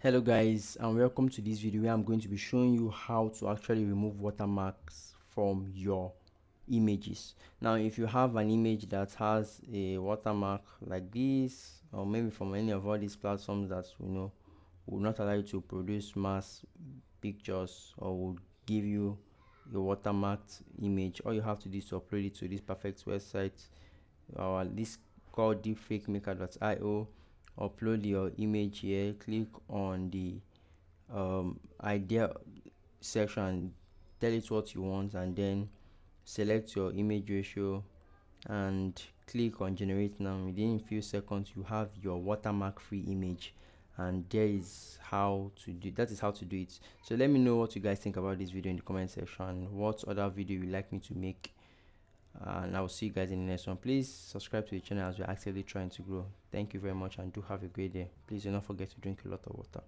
Hello guys, and welcome to this video where I'm going to be showing you how to actually remove watermarks from your images. Now if you have an image that has a watermark like this, or maybe from any of all these platforms that will not allow you to produce mass pictures or will give you your watermarked image, all you have to do is to upload it to this perfect website, our list called DeepFakeMaker.io. Upload your image here, click on the idea section, tell it what you want, and then select your image ratio and click on generate. Now within a few seconds you have your watermark free image, and that is how to do it. So let me know what you guys think about this video in the comment section. What other video you like me to make, and I'll see you guys in the next one. Please subscribe to the channel as we're actively trying to grow. Thank you very much and do have a great day. Please do not forget to drink a lot of water.